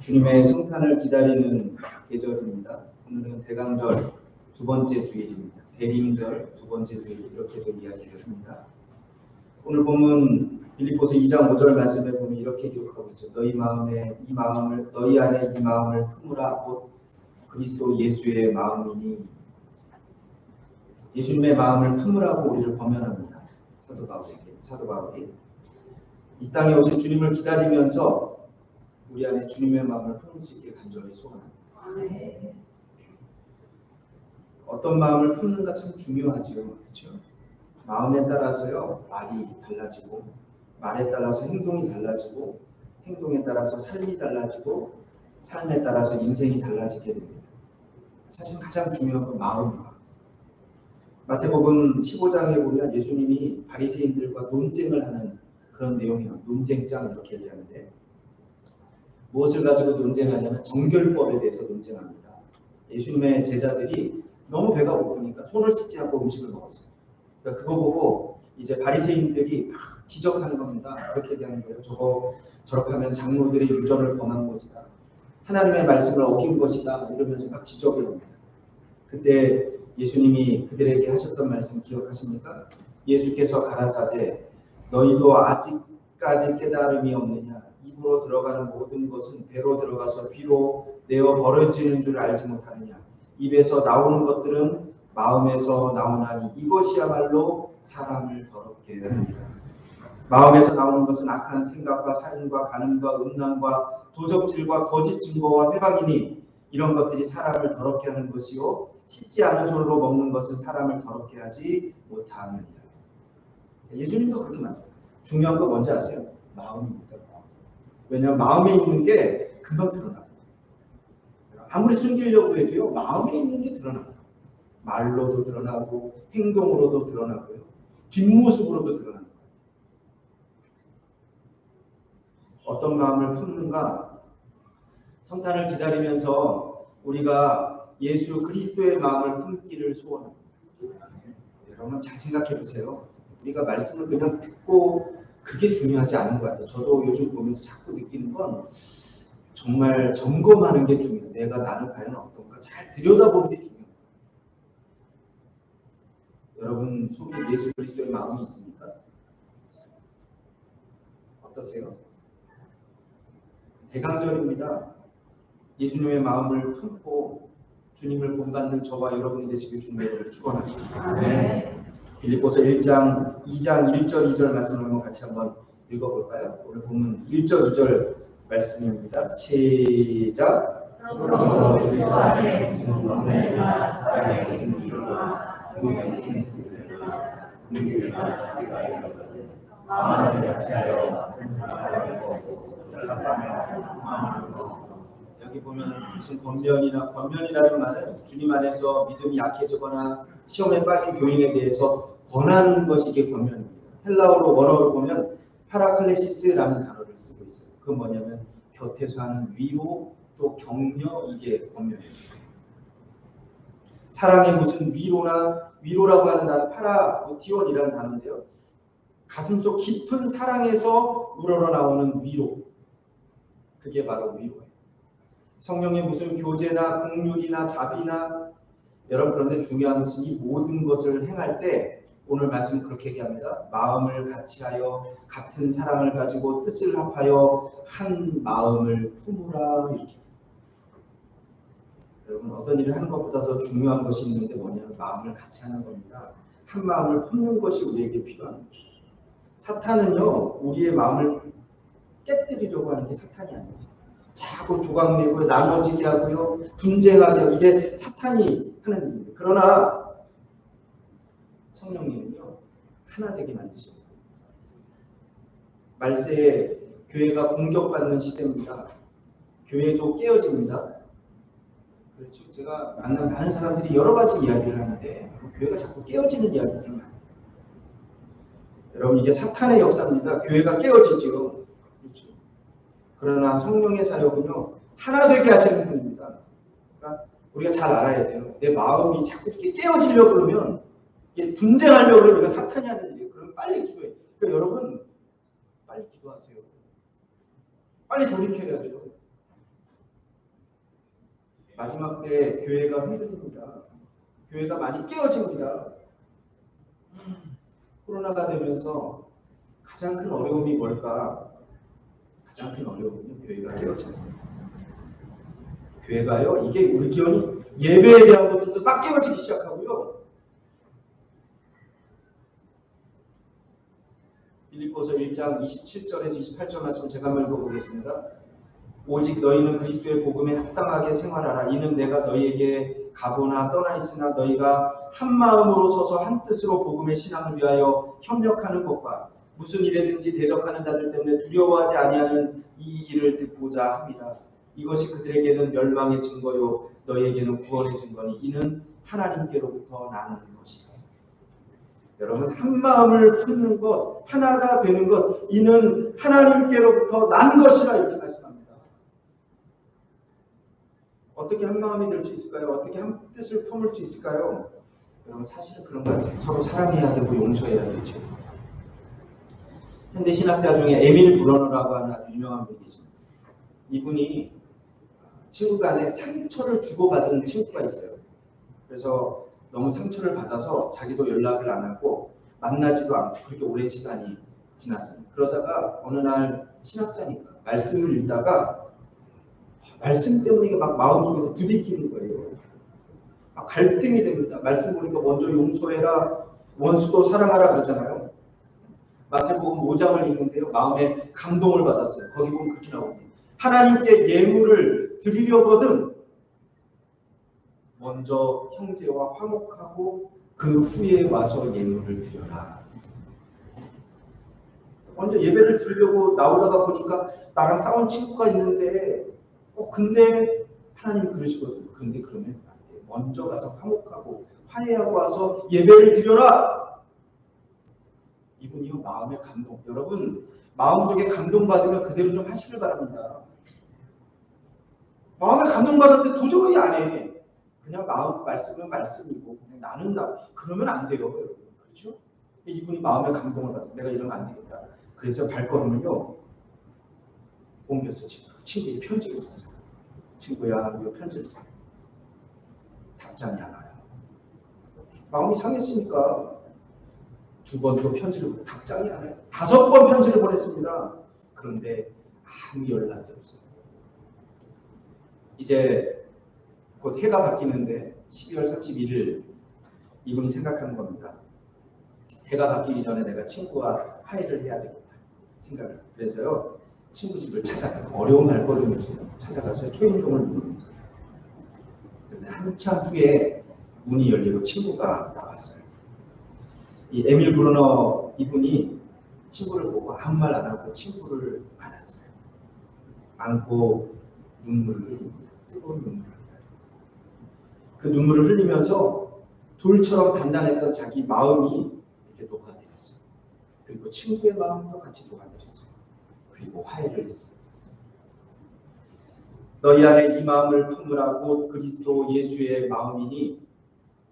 주님의 성탄을 기다리는 계절입니다. 오늘은 대강절 두 번째 주일입니다. 대림절 두 번째 주일 이렇게도 이야기를 합니다. 오늘 보면 빌립보서 2장 5절 말씀에 보면 이렇게 기록하고 있죠. 너희 안에 이 마음을 품으라. 곧 그리스도 예수의 마음이니. 예수님의 마음을 품으라고 우리를 권면합니다. 사도 바울이 이 땅에 오신 주님을 기다리면서 우리 안에 주님의 마음을 품을 수 있게 간절히 소원합니다. 어떤 마음을 품는가 참 중요하죠. 그렇죠? 마음에 따라서요 말이 달라지고, 말에 따라서 행동이 달라지고, 행동에 따라서 삶이 달라지고, 삶에 따라서 인생이 달라지게 됩니다. 사실 가장 중요한 건 마음입니다. 마태복음 15장에 보면 예수님이 바리새인들과 논쟁을 하는 그런 내용이에요. 논쟁장 이렇게 얘기하는데, 무엇을 가지고 논쟁하냐면 정결법에 대해서 논쟁합니다. 예수님의 제자들이 너무 배가 고프니까 손을 씻지 않고 음식을 먹었어요. 그러니까 그거 보고 이제 바리새인들이 막 지적하는 겁니다. 그렇게 얘기하는 거예요. 저렇게 하면 장로들이 유전을 범한 것이다. 하나님의 말씀을 어긴 것이다. 이러면서 막 지적을 합니다. 그때 예수님이 그들에게 하셨던 말씀 기억하십니까? 예수께서 가라사대 너희도 아직까지 깨달음이 없느냐? 입으로 들어가는 모든 것은 배로 들어가서 귀로 내어 버려지는 줄 알지 못하느냐? 입에서 나오는 것들은 마음에서 나오나니 이것이야말로 사람을 더럽게 합니다. 마음에서 나오는 것은 악한 생각과 살인과 간음과 음란과 도적질과 거짓 증거와 회방이니 이런 것들이 사람을 더럽게 하는 것이요 씻지 않은 손으로 먹는 것은 사람을 더럽게 하지 못하느니라. 예수님도 그렇게 말씀합니다. 중요한 거 뭔지 아세요? 마음입니다. 왜냐하면 마음에 있는 게 금방 드러납니다. 아무리 숨기려고 해도요 마음에 있는 게 드러납니다. 말로도 드러나고 행동으로도 드러나고요 뒷모습으로도 드러납니다. 어떤 마음을 품는가? 성탄을 기다리면서 우리가 예수 그리스도의 마음을 품기를 소원합니다. 여러분 잘 생각해 보세요. 우리가 말씀을 그냥 듣고 그게 중요하지 않은 것 같아요. 저도 요즘 보면서 자꾸 느끼는 건 정말 점검하는 게 중요해요. 나는 과연 어떤가 잘 들여다보는 게 중요해요. 여러분 속에 예수 그리스도의 마음이 있습니까? 어떠세요? 대강절입니다. 예수님의 마음을 품고 주님을 본받는 저와 여러분이 되시길 주님의 축원합니다. 빌립보서 1장 2장 1절 2절 말씀을 한번 같이 한번 읽어볼까요? 오늘 보면 1절 2절 말씀입니다. 시작. 여기 보면 무슨 권면이라는 말은 주님 안에서 믿음이 약해지거나 시험에 빠진 교인에 대해서 권하는 것이 이게 권면입니다. 헬라어로 원어로 보면 파라클레시스라는 단어를 쓰고 있어요. 그건 뭐냐면 곁에서 하는 위로 또 격려 이게 권면입니다. 사랑의 무슨 위로라고 하는 단어 파라모티온이라는 단어인데요. 가슴속 깊은 사랑에서 우러러 나오는 위로. 그게 바로 위로예요. 성령의 무슨 교제나 긍휼이나 자비나 여러분 그런데 중요한 것은 이 모든 것을 행할 때 오늘 말씀은 그렇게 얘기합니다. 마음을 같이하여 같은 사랑을 가지고 뜻을 합하여 한 마음을 품으라 이렇게. 여러분 어떤 일을 하는 것보다 더 중요한 것이 있는데 뭐냐면 마음을 같이 하는 겁니다. 한 마음을 품는 것이 우리에게 필요합니다. 사탄은요 우리의 마음을 깨뜨리려고 하는 게 사탄이 아니죠. 자꾸 조각내고 나눠지게 하고요 분쟁하게 하고 이게 사탄이 하는 일입니다. 그러나 성령님은요 하나 되게 만드십니다. 말세에 교회가 공격받는 시대입니다. 교회도 깨어집니다. 그렇죠. 제가 만난 많은 사람들이 여러 가지 이야기를 하는데 교회가 자꾸 깨어지는 이야기들을 많이 해요. 여러분 이게 사탄의 역사입니다. 교회가 깨어지죠. 그렇죠. 그러나 성령의 사역은요 하나 되게 하시는 분입니다. 그러니까 우리가 잘 알아야 돼요. 내 마음이 자꾸 이렇게 깨어지려고 그러면 이게 분쟁하려고 그러면 이거 사탄이 하는 일이에요. 그러면 빨리 기도해요. 그러니까 여러분 빨리 기도하세요. 빨리 돌이켜야죠. 마지막 때 교회가 흔들립니다. 교회가 많이 깨어집니다. 코로나가 되면서 가장 큰 어려움이 뭘까? 가장 큰 어려움은 교회가 깨어집니다. 교회가요, 이게 의견이 예배에 대한 것들도 딱 깨어지기 시작하고요. 빌립보서 1장 27절에서 28절 말씀 제가 한번 읽어보겠습니다. 오직 너희는 그리스도의 복음에 합당하게 생활하라. 이는 내가 너희에게 가보나 떠나 있으나 너희가 한 마음으로 서서 한 뜻으로 복음의 신앙을 위하여 협력하는 것과 무슨 일에든지 대적하는 자들 때문에 두려워하지 아니하는 이 일을 듣고자 합니다. 이것이 그들에게는 멸망의 증거요 너희에게는 구원의 증거니 이는 하나님께로부터 나는 것이다. 여러분, 한 마음을 품는 것, 하나가 되는 것, 이는 하나님께로부터 난 것이라 이렇게 말씀합니다. 어떻게 한 마음이 될 수 있을까요? 어떻게 한 뜻을 품을 수 있을까요? 여러분, 사실은 그런 것 같아요. 서로 사랑해야 되고 용서해야 되죠. 현대 신학자 중에 에밀 브러너라고 하는 아주 유명한 분이 있습니다. 이분이 친구 간에 상처를 주고받은 친구가 있어요. 그래서 너무 상처를 받아서 자기도 연락을 안 하고 만나지도 않고 그렇게 오랜 시간이 지났습니다. 그러다가 어느 날 신학자니까 말씀을 읽다가 말씀 때문에 이게 막 마음속에서 부딪히는 거예요. 막 갈등이 됩니다. 말씀 보니까 먼저 용서해라, 원수도 사랑하라 그러잖아요. 마태복음 5장을 읽는데요. 마음에 감동을 받았어요. 거기 보면 그렇게 나오거든요. 하나님께 예물을 드리려거든 먼저 형제와 화목하고 그 후에 와서 예물을 드려라. 먼저 예배를 드리려고 나오다가 보니까 나랑 싸운 친구가 있는데 근데 하나님이 그러시거든요. 근데 그러면 안 돼요. 먼저 가서 화목하고 화해하고 와서 예배를 드려라. 이분이요 마음의 감동. 여러분 마음속에 감동받으면 그대로 좀 하시길 바랍니다. 마음에 감동받았는데 도저히 안 해. 그냥 마음 말씀은 말씀이고 그냥 나는 나. 그러면 안 돼요. 여러분. 그렇죠? 이분이 마음에 감동을 받아서 내가 이러면 안 되겠다. 그래서 발걸음을요 옮겼어. 친구에게 편지를 썼어요. 친구야 이거 편지를 써. 답장이 안 와요. 마음이 상했으니까 두 번 또 편지를 답장이 안 와요. 5번 편지를 보냈습니다. 그런데 아무 연락이 없어요. 이제 곧 해가 바뀌는데 12월 31일 이분이 생각하는 겁니다. 해가 바뀌기 전에 내가 친구와 화해를 해야 되겠다 생각을. 그래서요 친구 집을 찾아가요. 어려운 발걸음이죠. 찾아가서 초인종을 누릅니다. 그래서 한참 후에 문이 열리고 친구가 나왔어요. 이 에밀 브루너 이분이 친구를 보고 아무 말 안 하고 친구를 안았어요. 안고 눈물을 흘립니다. 뜨거운 눈물을 흘려요. 그 눈물을 흘리면서 돌처럼 단단했던 자기 마음이 이렇게 녹아내렸어요. 그리고 친구의 마음도 같이 녹아내렸어요. 그리고 화해를 했습니다. 너희 안에 이 마음을 품으라고 그리스도 예수의 마음이니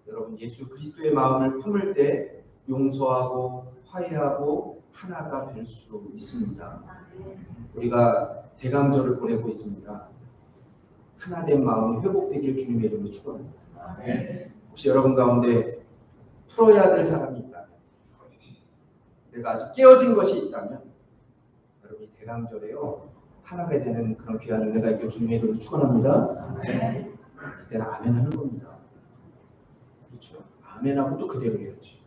여러분 예수 그리스도의 마음을 품을 때 용서하고 화해하고 하나가 될 수 있습니다. 우리가 대강절을 보내고 있습니다. 하나된 마음이 회복되길 주님의 이름으로 축원합니다. 혹시 여러분 가운데 풀어야 될 사람이 있다면 내가 아직 깨어진 것이 있다면 여러분이 대강절에요 하나가 되는 그런 귀한 은혜가 있길 주님의 이름으로 축원합니다. 그때는 아멘 하는 겁니다. 그렇죠? 아멘하고 또 그대로 해야지.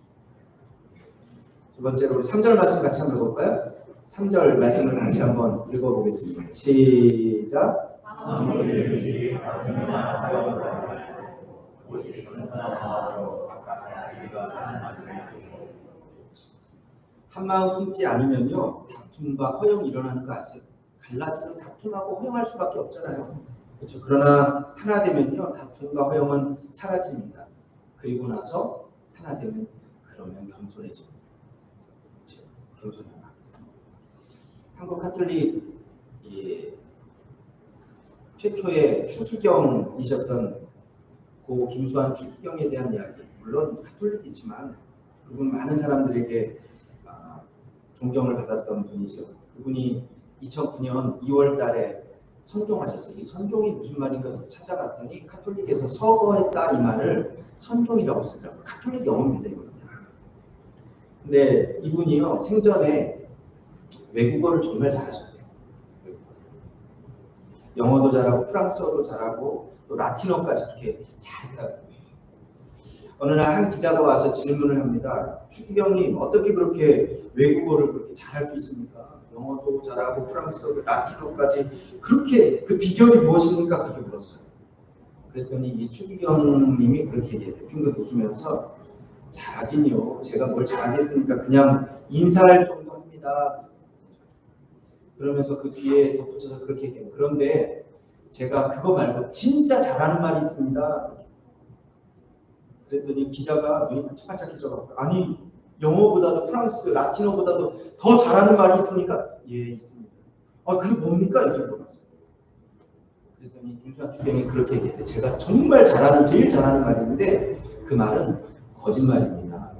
두 번째로 우리 3절 말씀 같이 한번 읽어볼까요? 3절 말씀을 같이 한번 읽어보겠습니다. 시작. 한 마음 품지 않으면요 다툼과 허용이 일어나는 거 아세요? 갈라지는 다툼하고 허용할 수밖에 없잖아요. 그렇죠? 그러나 하나 되면요 다툼과 허용은 사라집니다. 그리고 나서 하나 되면 그러면 겸손해집니다. 그렇죠? 겸손합니다. 한국 카톨릭 최초의 추기경이셨던 고 김수환 추기경에 대한 이야기. 물론 카톨릭이지만 그분 많은 사람들에게 존경을 받았던 분이죠. 그분이 2009년 2월 달에 선종하셨어요. 이 선종이 무슨 말인가 찾아봤더니 카톨릭에서 서거했다 이 말을 선종이라고 쓰더라고요. 카톨릭 영어입니다. 이거는. 근데 이분이요 생전에 외국어를 정말 잘하셨대요. 영어도 잘하고 프랑스어도 잘하고 또 라틴어까지 그렇게 잘했다고. 어느 날 한 기자가 와서 질문을 합니다. 추기경님 어떻게 그렇게 외국어를 그렇게 잘할 수 있습니까? 영어도 잘하고 프랑스어, 라틴어까지 그렇게 그 비결이 무엇입니까? 그렇게 물었어요. 그랬더니 이 추기경님이 그렇게 얘기해요. 핑긋 웃으면서 잘하긴요. 제가 뭘 잘하겠습니까? 그냥 인사할 정도 합니다. 그러면서 그 뒤에 덧붙여서 그렇게 얘기해요. 그런데 제가 그거 말고 진짜 잘하는 말이 있습니다. 그랬더니 기자가 눈이 반짝반짝해져서 아니 영어보다도 프랑스, 라틴어보다도 더 잘하는 말이 있습니까? 예, 있습니다. 아, 그게 뭡니까? 이렇게 물어봤어요. 그랬더니 김수환 추경이 그렇게 얘기했대. 제가 정말 잘하는, 제일 잘하는 말인데 그 말은 거짓말입니다.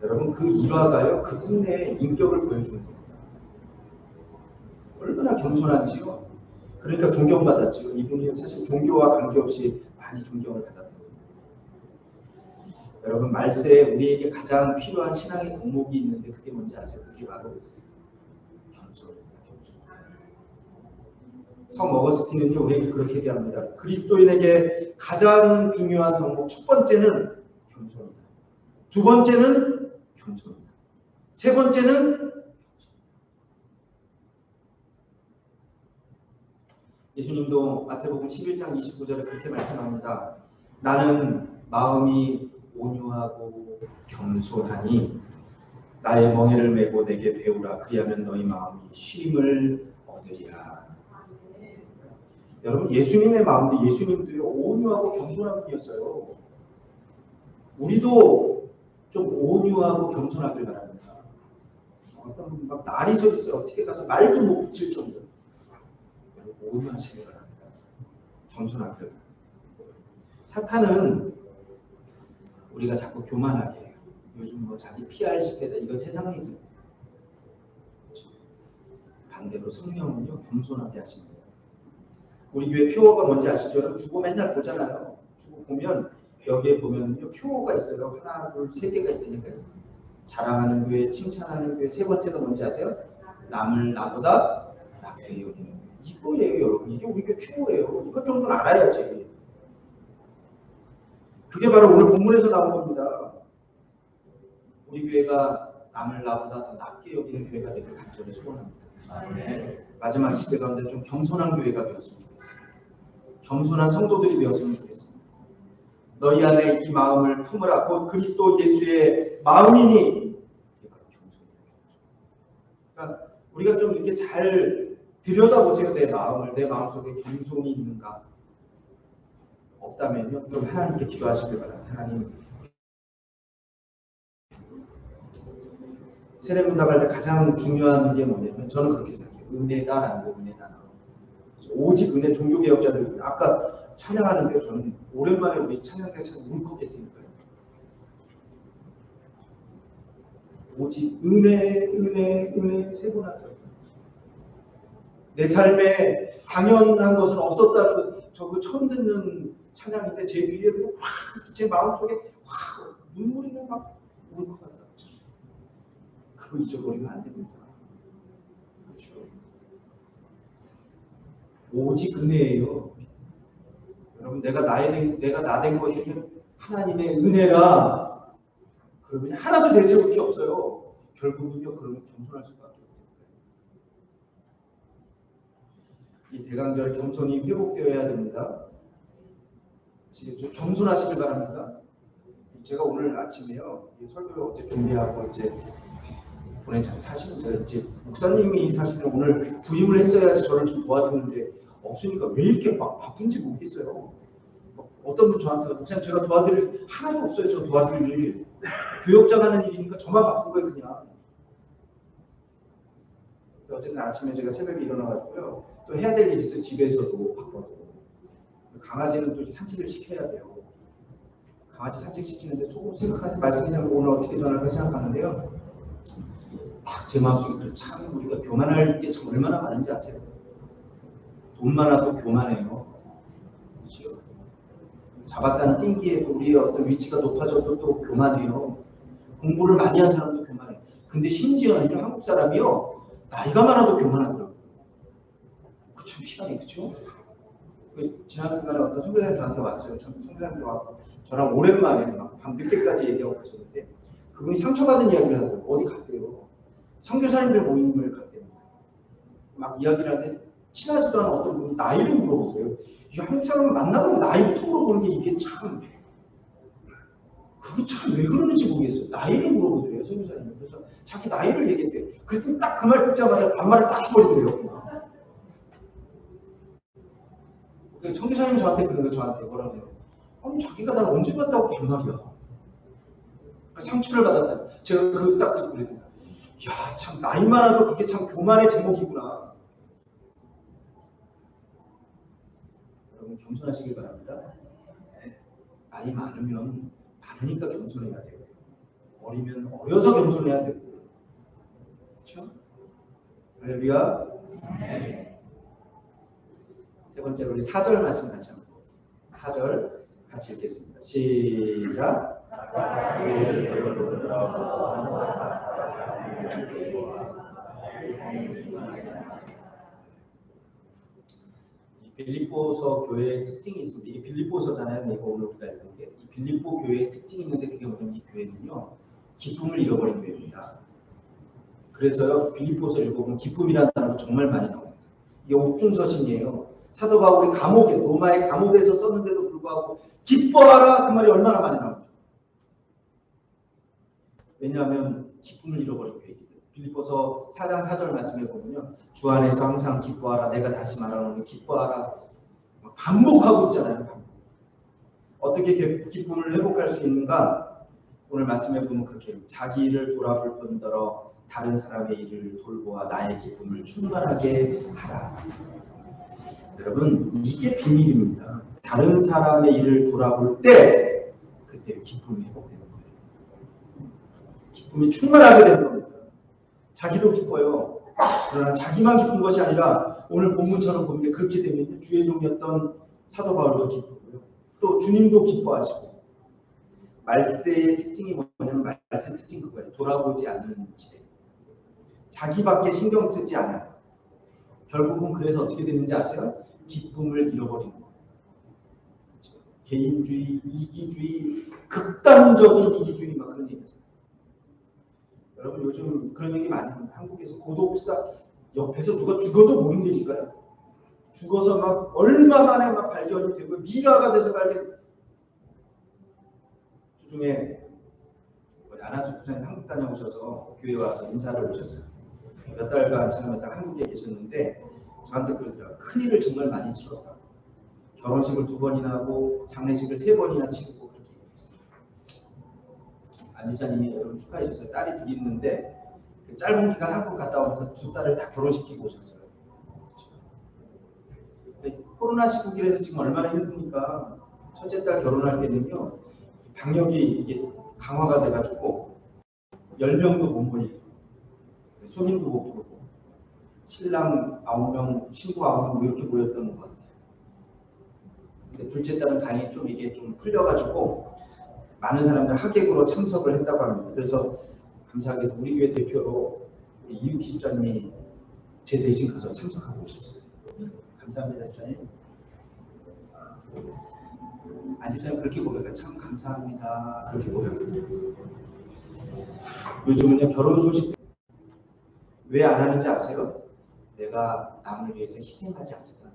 여러분 그 일화가요 그분의 인격을 보여주는 겁니다. 얼마나 겸손한지요. 그러니까 존경받았지요. 이분이 사실 종교와 관계없이 많이 존경을 받았던 겁니다. 여러분 말세에 우리에게 가장 필요한 신앙의 덕목이 있는데 그게 뭔지 아세요? 그게 바로 겸손입니다. 겸손. 성 어거스틴은요 우리에게 그렇게 얘기합니다. 그리스도인에게 가장 중요한 덕목 첫 번째는 겸손입니다. 두 번째는 겸손입니다. 세 번째는 예수님도 마태복음 11장 29절에 그렇게 말씀합니다. 나는 마음이 온유하고 겸손하니 나의 멍에를 메고 내게 배우라. 그리하면 너희 마음이 쉼을 얻으리라. 여러분 예수님의 마음도 예수님도요 온유하고 겸손한 분이었어요. 우리도 좀 온유하고 겸손하길 바랍니다. 어떤 분 막 날이 서 있어요. 어떻게 가서 말도 못 붙일 정도. 온유하시길 바랍니다. 겸손하길 바랍니다. 사탄은 우리가 자꾸 교만하게 해요. 요즘 뭐 자기 PR 시대다. 이건 세상 얘기예요. 반대로 성령은요 겸손하게 하십니다. 우리 교회 표어가 뭔지 아시죠? 여러분 주보 맨날 보잖아요. 주보 보면 여기에 보면요 표어가 있어요. 하나, 둘, 세 개가 있다니까요. 자랑하는 교회, 칭찬하는 교회. 세 번째가 뭔지 아세요? 남을 나보다 낫게 여기는 교회. 이거예요, 여러분. 이게 우리 교회 표어예요. 이것 정도는 알아야지. 그게 바로 오늘 본문에서 나온 겁니다. 우리 교회가 남을 나보다 더 낫게 여기는 교회가 되길 간절히 소원합니다. 네. 마지막 시대 가운데 좀 겸손한 교회가 되었으면 좋겠습니다. 겸손한 성도들이 되었으면 좋겠습니다. 너희 안에 이 마음을 품으라. 곧 그리스도 예수의 마음이니. 그게 바로 겸손이에요. 그러니까 우리가 좀 이렇게 잘 들여다보세요. 내 마음을. 내 마음속에 겸손이 있는가. 없다면요. 좀 하나님께 기도하시길 바랍니다. 하나님. 세례문답할 때 가장 중요한 게 뭐냐면 저는 그렇게 생각해요. 은혜다라는 거, 은혜다. 오직 은혜 종교개혁자들 아까 찬양하는데 저는 오랜만에 우리 찬양대 참 울컥했으니까요. 오직 은혜, 은혜, 은혜 세 번 하더라고요. 내 삶에 당연한 것은 없었다는 것, 저 그 처음 듣는 찬양인데 제 귀에 확, 제 마음속에 확 눈물이 막 울컥하더라고요. 그거 잊어버리면 안 됩니다. 그렇죠? 오직 은혜예요. 여러분 내가 나 된 것이 하나님의 은혜라. 그러면 하나도 내세울 게 없어요. 결국은요 그러면 겸손할 수밖에 없어요. 이 대강절 겸손이 회복되어야 됩니다. 지금 겸손하시길 바랍니다. 제가 오늘 아침에요 설교 어제 준비하고 이제 보내자. 사실은 제가 이제 목사님이 사실은 오늘 부임을 했어야지 저를 좀 도와주는데 없으니까 왜 이렇게 막 바쁜지 모르겠어요. 어떤 분 저한테 목사님 제가 도와드릴 하나도 없어요. 저 도와드릴 일. 교역장 하는 일이니까 저만 바쁜 거예요 그냥. 어쨌든 아침에 제가 새벽에 일어나가지고요 또 해야 될 일이 있어요. 집에서도 바빠도. 강아지는 또 산책을 시켜야 돼요. 강아지 산책시키는데 조금 생각하는 말씀을 오늘 어떻게 전할까 생각하는데요. 딱 제 마음속에 그래, 참 우리가 교만할 게 참 얼마나 많은지 아세요? 돈 많아도 교만해요. 그렇죠? 잡았다는 띵기에 우리의 어떤 위치가 높아져도 또 교만해요. 공부를 많이 한 사람도 교만해. 근데 심지어는 한국 사람이요, 나이가 많아도 교만하더라고요. 그 참 희한해, 그렇죠? 지난 주간에 어떤 선교사님 저한테 왔어요. 선교사님이 와서 저랑 오랜만에 막 밤 늦게까지 얘기하고 가셨는데 그분이 상처받은 이야기를 하더라고요. 어디 갔대요. 선교사님들 모임을 갔대요. 막 이야기를 하는데 친하지도 않은 어떤 분이 나이를 물어보세요. 이 한국 사람을 만나면 나이부터 물어보는 게 이게 참, 그게 참 왜 그러는지 모르겠어요. 나이를 물어보더래요, 선교사님. 그래서 자기 나이를 얘기했대요. 그랬더니 딱 그 말 듣자마자 반말을 딱 해버리더래요. 선교사님이 저한테 그런 거 저한테 뭐라고 해요? 아니 자기가 날 언제 봤다고 반말이야. 상처를 받았다. 제가 그 딱 듣고 그랬더니 야, 참 나이 많아도 그게 참 교만의 제목이구나. 여러분 겸손하시길 바랍니다. 나이 많으면 많으니까 겸손해야 돼요. 어리면 어려서 겸손해야 되고. 그렇죠? 할렐루야. 세 번째로 우리 4절 말씀 같이 한번 보겠습니다. 4절 같이 읽겠습니다. 시작. 이 빌립보서 교회의 특징이 있습니다. 이게 빌립보서잖아요. 이거 오늘 우리가 읽은 게. 이 빌립보 교회의 특징이 있는데 그게 뭐냐면 이 교회는요, 기쁨을 잃어버린 교회입니다. 그래서요, 빌립보서 읽어보면 기쁨이라는 단어가 정말 많이 나옵니다. 이게 옥중서신이에요. 사도 바울이 감옥에, 로마의 감옥에서 썼는데도 불구하고 기뻐하라 그 말이 얼마나 많이 나오죠. 왜냐하면 기쁨을 잃어버린 교회이기 때문에. 빌립보서 4장 4절 말씀에 보면요, 주 안에서 항상 기뻐하라, 내가 다시 말하노니 기뻐하라, 반복하고 있잖아요. 어떻게 기쁨을 회복할 수 있는가? 오늘 말씀에 보면 그렇게 자기 일을 돌아볼 뿐더러 다른 사람의 일을 돌보아 나의 기쁨을 충만하게 하라. 여러분, 이게 비밀입니다. 다른 사람의 일을 돌아볼 때 그때 기쁨이 회복되는 거예요. 기쁨이 충만하게 되는 겁니다. 자기도 기뻐요. 그러나 자기만 기쁜 것이 아니라 오늘 본문처럼 보는 게 그렇게 되면 주의 종이었던 사도 바울도 기쁘고요. 또 주님도 기뻐하시고. 말세의 특징이 뭐냐면 말세 특징 그거예요. 돌아보지 않는 지대. 자기밖에 신경 쓰지 않아요. 결국은 그래서 어떻게 되는지 아세요? 기쁨을 잃어버리는 거예요. 그렇죠? 개인주의, 이기주의, 극단적인 이기주의 막 그런 얘기죠. 여러분 요즘 그런 얘기 많이 합니다. 한국에서 고독사 옆에서 누가 죽어도 모르는 일일까요? 죽어서 막 얼마 만에 막 발견이 되고 미라가 돼서 발견. 주중에 안하수 부사님 한국 다녀오셔서 교회 와서 인사를 오셨어요. 몇 달간 지금 딱 한국에 계셨는데 저한테 그러더라고요. 큰일을 정말 많이 치렀다. 결혼식을 2번이나 하고 장례식을 3번이나 치르고 그렇게 얘기했어요. 안 집사님이 여러분 축하해 주셨어요. 딸이 2 있는데 그 짧은 기간 한국 갔다 오면서 2 딸을 다 결혼시키고 오셨어요. 그렇죠? 코로나 시국이라서 지금 얼마나 힘드니까 첫째 딸 결혼할 때는요, 방역이 이게 강화가 돼가지고 10명도 못 모이고 손님도 못 부르고 신랑 9명, 신부 9명 이렇게 모였던 것 같아요. 근데 둘째 딸은 다행히 좀 이게 좀 풀려가지고 많은 사람들 하객으로 참석을 했다고 합니다. 그래서 감사하게 우리 교회 대표로 이유기 집사님이 제 대신 가서 참석하고 오셨어요. 감사합니다, 집사님. 안 집사님 그렇게 고백해요. 참 감사합니다. 그렇게 고백해요. 요즘은요, 결혼 소식 왜 안 하는지 아세요? 내가 남을 위해서 희생하지 않겠다.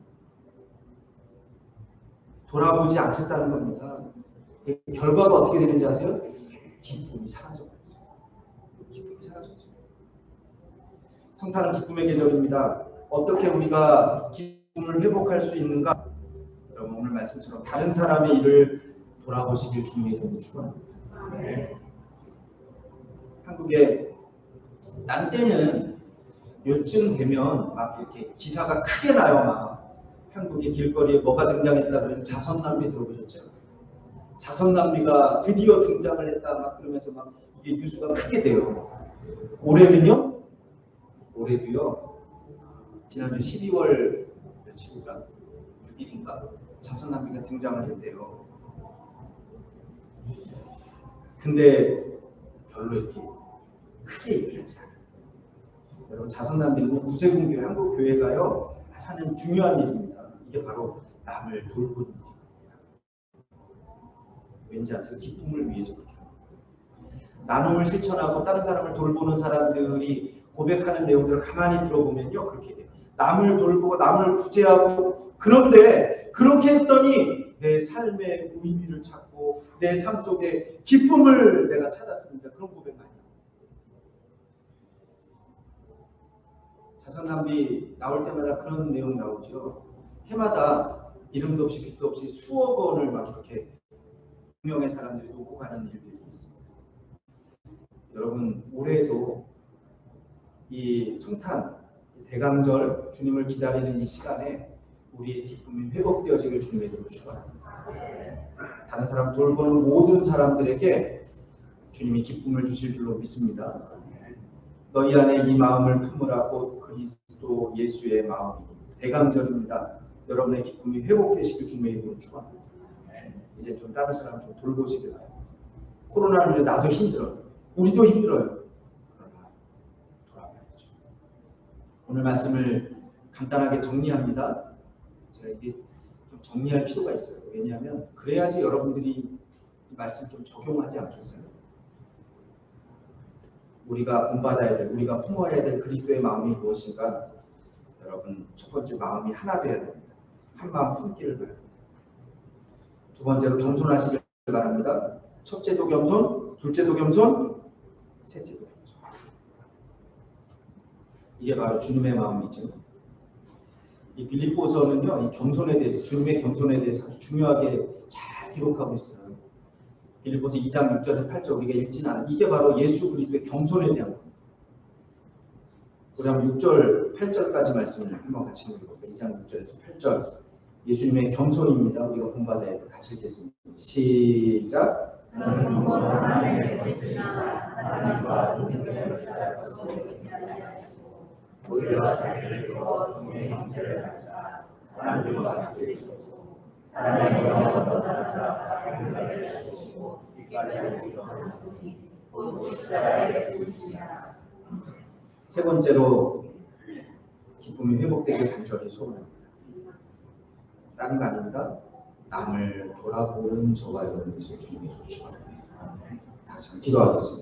돌아보지 않겠다는 겁니다. 결과가 어떻게 되는지 아세요? 기쁨이 사라져버렸어요. 기쁨이 사라졌어요. 성탄은 기쁨의 계절입니다. 어떻게 우리가 기쁨을 회복할 수 있는가? 여러분 오늘 말씀처럼 다른 사람의 일을 돌아보시길 주님의 이름으로 축원합니다. 한국에 난 때는 요쯤 되면 막 이렇게 기사가 크게 나요. 막 한국의 길거리에 뭐가 등장했다 그러면 자선남비 들어보셨죠? 자선남비가 드디어 등장을 했다 막 그러면서 막 이게 뉴스가 크게 돼요. 올해는요 올해도요. 지난주 12월 며칠인가? 6일인가? 자선남비가 등장을 했대요. 근데 별로 이렇게 크게 얘기하지 않아요. 여러분, 자선남비는 구세군교회, 한국교회가요 하는 중요한 일입니다. 이게 바로 남을 돌보는 일입니다. 왠지 아세요? 기쁨을 위해서 그렇게 합니다. 나눔을 실천하고 다른 사람을 돌보는 사람들이 고백하는 내용들을 가만히 들어보면요, 그렇게 돼요. 남을 돌보고 남을 구제하고, 그런데 그렇게 했더니 내 삶의 의미를 찾고 내 삶 속에 기쁨을 내가 찾았습니다. 그런 고백 많이 합니다. 자선남비 나올 때마다 그런 내용 나오죠. 해마다 이름도 없이 빛도 없이 수억 원을 막 이렇게 명의 사람들이 놓고 가는 일들이 있습니다. 여러분, 올해도 이 성탄, 대강절, 주님을 기다리는 이 시간에 우리의 기쁨이 회복되어지길 주님의 이름으로 축원합니다. 다른 사람 돌보는 모든 사람들에게 주님이 기쁨을 주실 줄로 믿습니다. 너희 안에 이 마음을 품으라고 그리스도 예수의 마음이 대강절입니다. 여러분의 기쁨이 회복되시길 주님의 이름으로 축원합니다. 이제 좀 다른 사람 좀 돌보시길 바랍니다. 코로나로 나도 힘들어요. 우리도 힘들어요. 그러나 돌아가야죠. 오늘 말씀을 간단하게 정리합니다. 제가 이게 좀 정리할 필요가 있어요. 왜냐하면 그래야지 여러분들이 이 말씀 좀 적용하지 않겠어요? 우리가 본받아야 될, 우리가 품어야 될 그리스도의 마음이 무엇인가? 여러분, 첫 번째, 마음이 하나 되어야 됩니다. 한 마음 품기를 바랍니다. 두 번째로 겸손하시길 바랍니다. 첫째도 겸손, 둘째도 겸손, 셋째도 겸손. 이게 바로 주님의 마음이죠. 이 빌립보서는요, 이 겸손에 대해서, 주님의 겸손에 대해서 아주 중요하게 잘 기록하고 있어요. 빌립보서 2장 6절에서 8절 우리가 읽지는 않아요. 이게 바로 예수 그리스도의 겸손에 대한 겁니다. 우리 한번 6절, 8절까지 말씀을 한번 같이 읽어볼까요? 2장 6절에서 8절. 예수님의 겸손입니다. 우리가 본받아야 돼요. 같이 읽겠습니다. 시작. 우리와 자기를 두어 주님의 형체를 갖자 사람들과 같이 있었고 하나님의 영원보다 낮아 자기를 주시고 빛깔을 일어나셨으니 곧 십자가에 죽으시냐. 세 번째로 기쁨이 회복되길 간절히 소원합니다. 다른 거 아닙니다. 남을 돌아보는 저와 여러분의 주님의 축원합니다. 다 같이 기도하겠습니다.